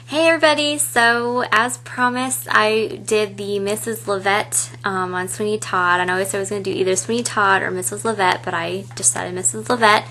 Hey everybody, so as promised I did the Mrs. Lovett on Sweeney Todd. I know I said I was going to do either Sweeney Todd or Mrs. Lovett, but I decided Mrs. Lovett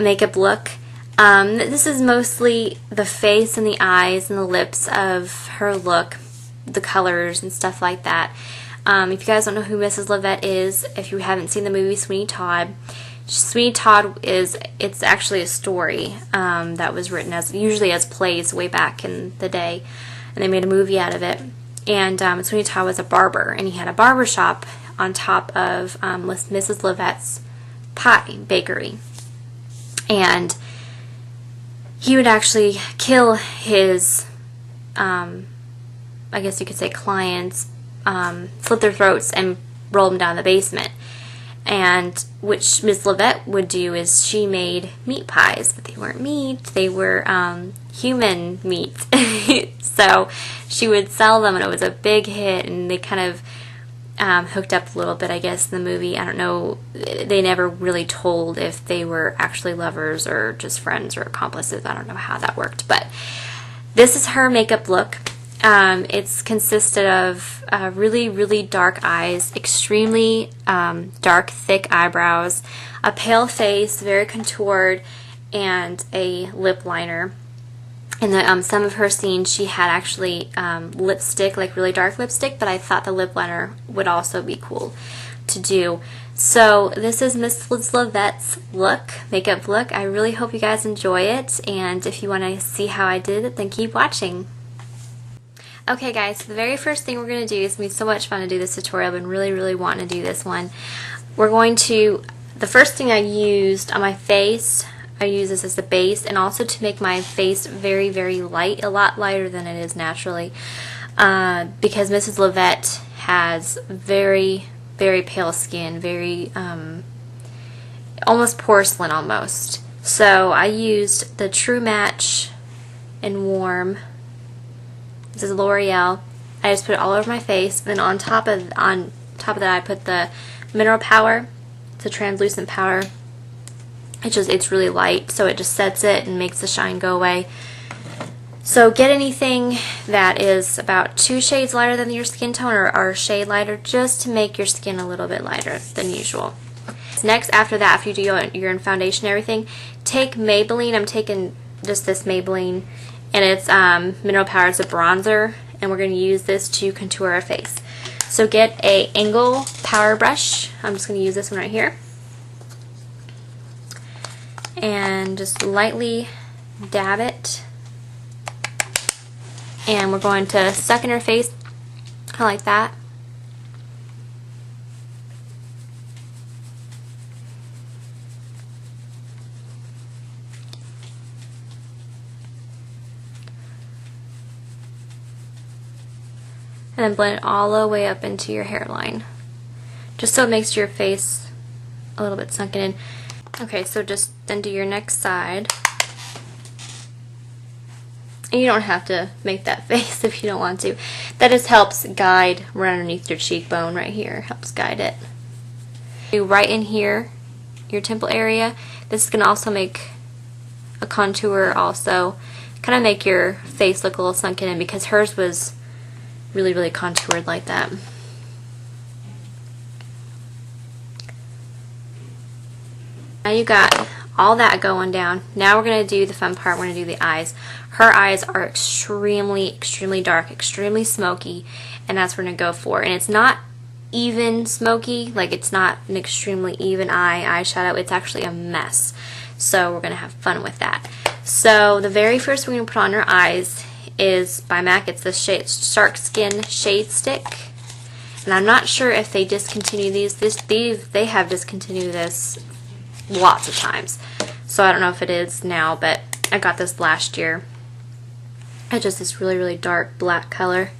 makeup look. This is mostly the face and the eyes and the lips of her look, the colors and stuff like that. If you guys don't know who Mrs. Lovett is, if you haven't seen the movie Sweeney Todd, Sweeney Todd it's actually a story that was written usually as plays way back in the day, and they made a movie out of it. And Sweeney Todd was a barber, and he had a barber shop on top of Mrs. Lovett's pie bakery. And he would actually kill his, I guess you could say clients, slit their throats and roll them down the basement. And which Miss Lovett would do is she made meat pies, but they weren't meat, they were human meat. So she would sell them, and it was a big hit, and they kind of hooked up a little bit, I guess, in the movie. I don't know, they never really told if they were actually lovers or just friends or accomplices. I don't know how that worked, but this is her makeup look. It's consisted of really, really dark eyes, extremely dark, thick eyebrows, a pale face, very contoured, and a lip liner. In the some of her scenes, she had actually lipstick, like really dark lipstick, but I thought the lip liner would also be cool to do. So this is Miss Lovett's makeup look. I really hope you guys enjoy it, and if you want to see how I did it, then keep watching. Okay guys, so the very first thing we're going to do, is going to be so much fun to do this tutorial. I've been really wanting to do this one. We're going to, the first thing I used on my face, I use this as the base, and also to make my face very light, a lot lighter than it is naturally, because Mrs. Lovett has very pale skin, very, almost porcelain almost. So I used the True Match in Warm. This is L'Oreal. I just put it all over my face. Then on top of that, I put the Mineral Power. It's a translucent powder. It's really light, so it just sets it and makes the shine go away. So get anything that is about 2 shades lighter than your skin tone, or a shade lighter, just to make your skin a little bit lighter than usual. Next, after that, after you do your foundation and everything, take Maybelline. I'm taking just this Maybelline, and it's Mineral Power. It's a bronzer, and we're going to use this to contour our face. So get a angle power brush. I'm just going to use this one right here, and just lightly dab it, and we're going to suck in her face, kind of like that. And then blend it all the way up into your hairline, just so it makes your face a little bit sunken in. Okay, so just then do your next side. And you don't have to make that face if you don't want to. That just helps guide right underneath your cheekbone right here. Helps guide it. Do right in here, your temple area. This is going to also make a contour also. Kind of make your face look a little sunken in, because hers was really contoured like that. Now you got all that going down. Now we're going to do the fun part. We're going to do the eyes. Her eyes are extremely dark, extremely smoky, and that's what we're going to go for. And it's not even smoky, like it's not an extremely even eyeshadow. It's actually a mess. So we're going to have fun with that. So the very first we're going to put on her eyes is by MAC. It's the Shark Skin Shade Stick, and I'm not sure if they discontinue these. They have discontinued this lots of times, so I don't know if it is now, but I got this last year. It's just this really dark black color.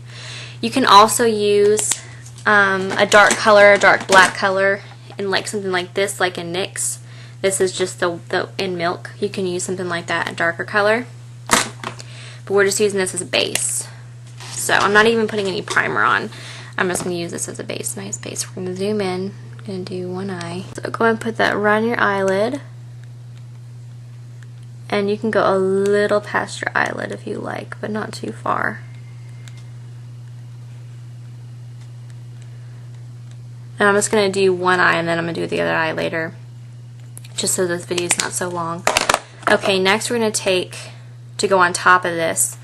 You can also use a dark color, a dark black color, in like something like this, like in NYX. This is just the in Milk. You can use something like that, a darker color. But we're just using this as a base. So I'm not even putting any primer on. I'm just going to use this as a base, nice base. We're going to zoom in. I'm going to do one eye. So go ahead and put that right on your eyelid. And you can go a little past your eyelid if you like, but not too far. And I'm just going to do one eye and then I'm going to do the other eye later, just so this video is not so long. Okay, next we're going to take, to go on top of this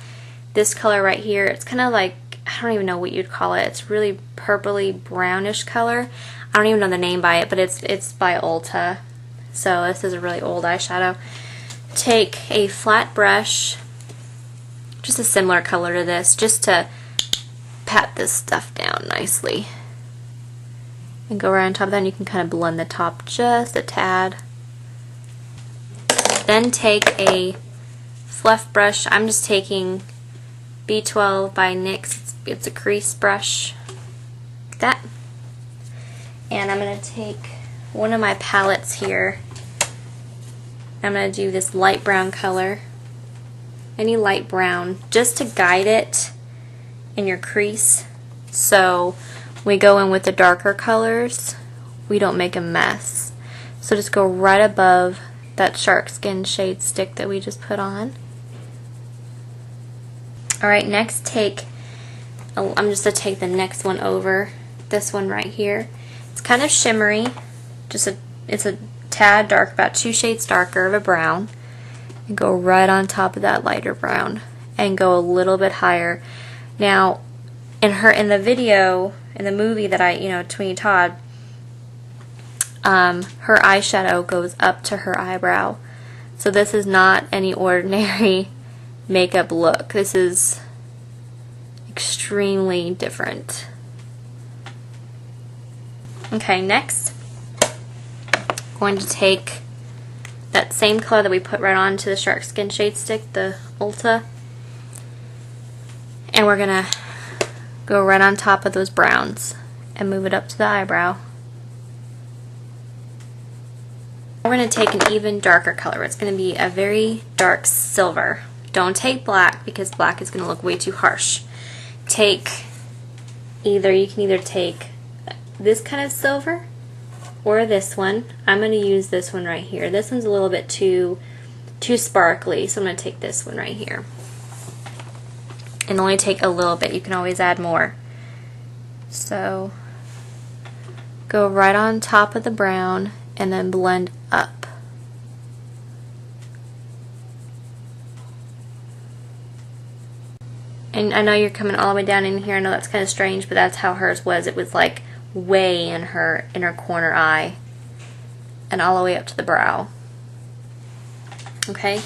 color right here. It's kind of like, I don't even know what you'd call it. It's really purpley brownish color. I don't even know the name by it, but it's by Ulta. So this is a really old eyeshadow. Take a flat brush, just a similar color to this, just to pat this stuff down nicely. And go right on top of that, and you can kind of blend the top just a tad. Then take a fluff brush. I'm just taking B12 by NYX. It's a crease brush, like that. And I'm going to take one of my palettes here. I'm going to do this light brown color, any light brown, just to guide it in your crease. So we go in with the darker colors, we don't make a mess. So just go right above that shark skin shade stick that we just put on. Alright, next take, I'm just going to take the next one over, this one right here. It's kind of shimmery, it's a tad dark, about 2 shades darker of a brown, and go right on top of that lighter brown and go a little bit higher. Now in the video, in the movie that Sweeney Todd, her eyeshadow goes up to her eyebrow, so this is not any ordinary makeup look. This is extremely different. Okay, next going to take that same color that we put right onto the shark skin shade stick, the Ulta, and we're gonna go right on top of those browns and move it up to the eyebrow. We're gonna take an even darker color. It's gonna be a very dark silver. Don't take black, because black is gonna look way too harsh. You can either take this kind of silver or this one. I'm going to use this one right here. This one's a little bit too sparkly, so I'm going to take this one right here. And only take a little bit. You can always add more. So go right on top of the brown and then blend up. And I know you're coming all the way down in here. I know that's kind of strange, but that's how hers was. It was like way in her inner corner eye and all the way up to the brow. Okay,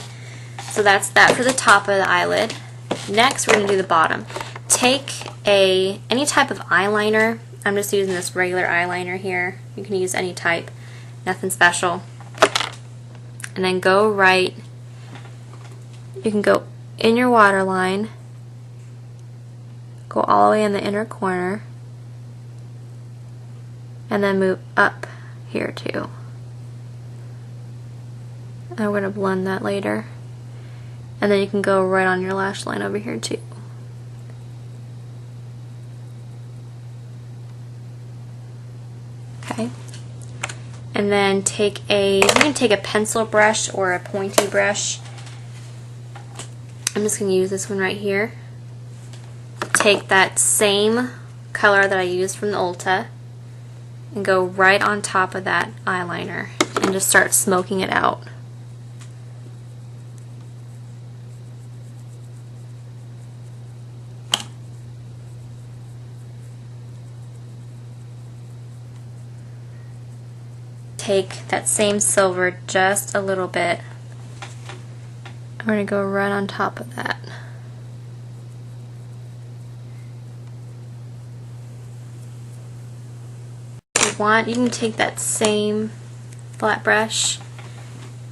so that's that for the top of the eyelid. Next we're going to do the bottom. Take any type of eyeliner. I'm just using this regular eyeliner here. You can use any type, nothing special. And then go right, you can go in your waterline, go all the way in the inner corner, and then move up here too. And we're going to blend that later. And then you can go right on your lash line over here too. Okay. And then you're going to take a pencil brush or a pointy brush. I'm just going to use this one right here. Take that same color that I used from the Ulta and go right on top of that eyeliner and just start smoking it out. Take that same silver just a little bit. I'm going to go right on top of that. You can take that same flat brush,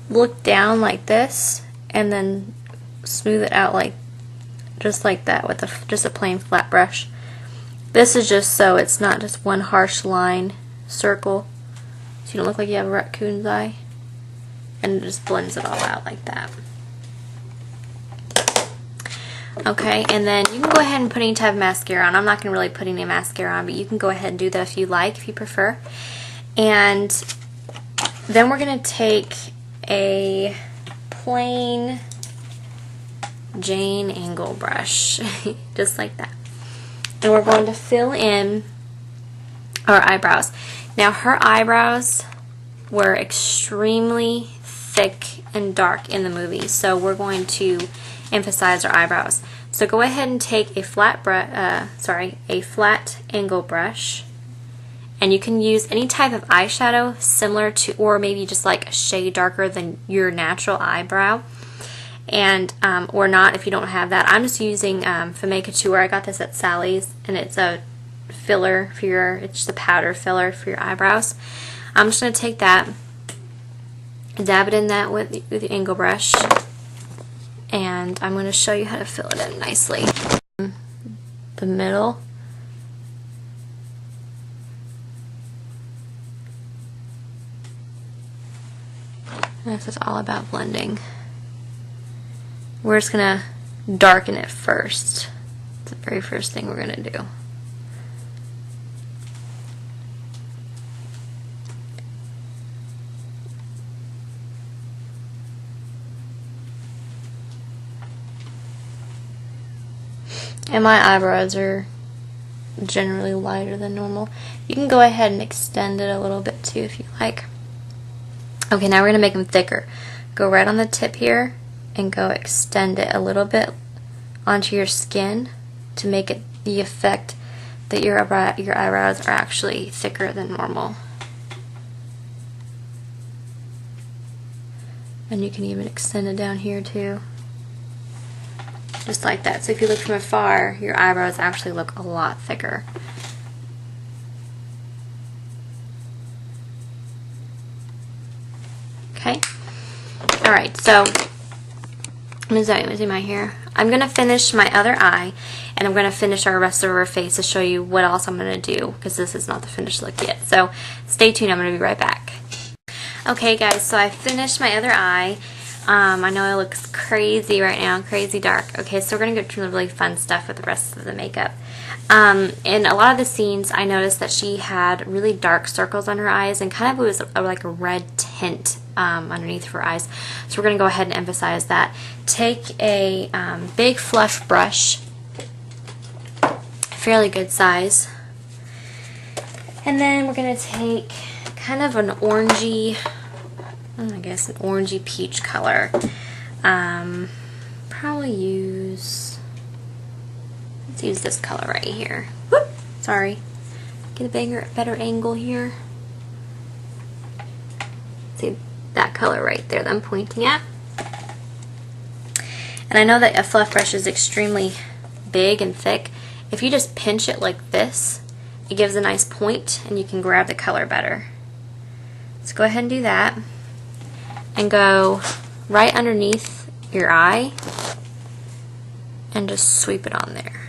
look down like this, and then smooth it out just like that with just a plain flat brush. This is just so it's not just one harsh line circle, so you don't look like you have a raccoon's eye, and it just blends it all out like that. Okay, and then you can go ahead and put any type of mascara on. I'm not going to really put any mascara on, but you can go ahead and do that if you like, if you prefer. And then we're going to take a plain Jane angle brush, just like that. And we're going to fill in our eyebrows. Now her eyebrows were extremely thick and dark in the movie, so we're going to emphasize our eyebrows. So go ahead and take a flat angle brush, and you can use any type of eyeshadow similar to, or maybe just like a shade darker than your natural eyebrow, and or not if you don't have that. I'm just using Femme Couture. I got this at Sally's, and it's a filler for your, it's just a powder filler for your eyebrows. I'm just going to take that, dab it in that with the angle brush, and I'm going to show you how to fill it in nicely. The middle. This is all about blending. We're just going to darken it first. It's the very first thing we're going to do. And my eyebrows are generally lighter than normal. You can go ahead and extend it a little bit too if you like. Okay, now we're going to make them thicker. Go right on the tip here and go extend it a little bit onto your skin to make it the effect that your eyebrows are actually thicker than normal. And you can even extend it down here too. Just like that. So if you look from afar, your eyebrows actually look a lot thicker. Okay. Alright, so I'm going to zoom out here. I'm going to finish my other eye, and I'm going to finish our rest of her face to show you what else I'm going to do, because this is not the finished look yet. So stay tuned, I'm going to be right back. Okay guys, so I finished my other eye. I know it looks crazy right now, crazy dark. Okay, so we're going to get to the really fun stuff with the rest of the makeup. In a lot of the scenes, I noticed that she had really dark circles on her eyes, and kind of it was like a red tint underneath her eyes. So we're going to go ahead and emphasize that. Take a big fluff brush, fairly good size, and then we're going to take kind of an orangey, I guess an orangey peach color. Probably use, let's use this color right here. Whoop, sorry. Get a better angle here. See that color right there that I'm pointing at. And I know that a fluff brush is extremely big and thick. If you just pinch it like this, it gives a nice point and you can grab the color better. So go ahead and do that. And go right underneath your eye and just sweep it on there.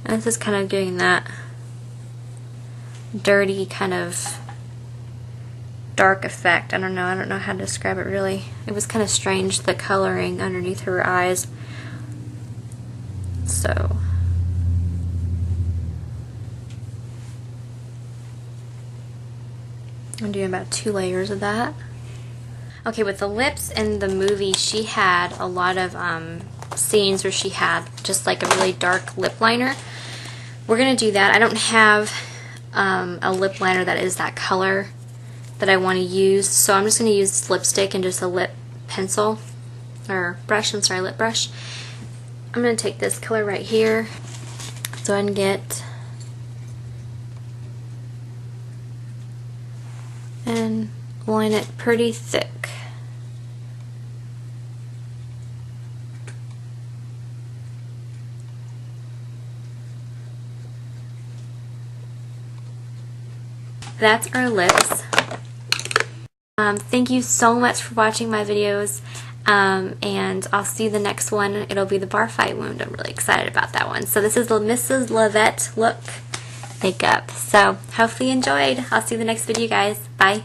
And this is kind of giving that dirty kind of dark effect. I don't know how to describe it really. It was kind of strange, the coloring underneath her eyes. So I'm doing about 2 layers of that. Okay, with the lips in the movie, she had a lot of scenes where she had just like a really dark lip liner. We're going to do that. I don't have a lip liner that is that color that I want to use, so I'm just going to use this lipstick and just a lip pencil, or brush, I'm sorry, lip brush. I'm going to take this color right here, so I can get, and line it pretty thick. That's our lips. Thank you so much for watching my videos, and I'll see you the next one. It'll be the bar fight wound. I'm really excited about that one. So this is the Mrs. Lovett look makeup. So hopefully you enjoyed. I'll see you in the next video, guys. Bye.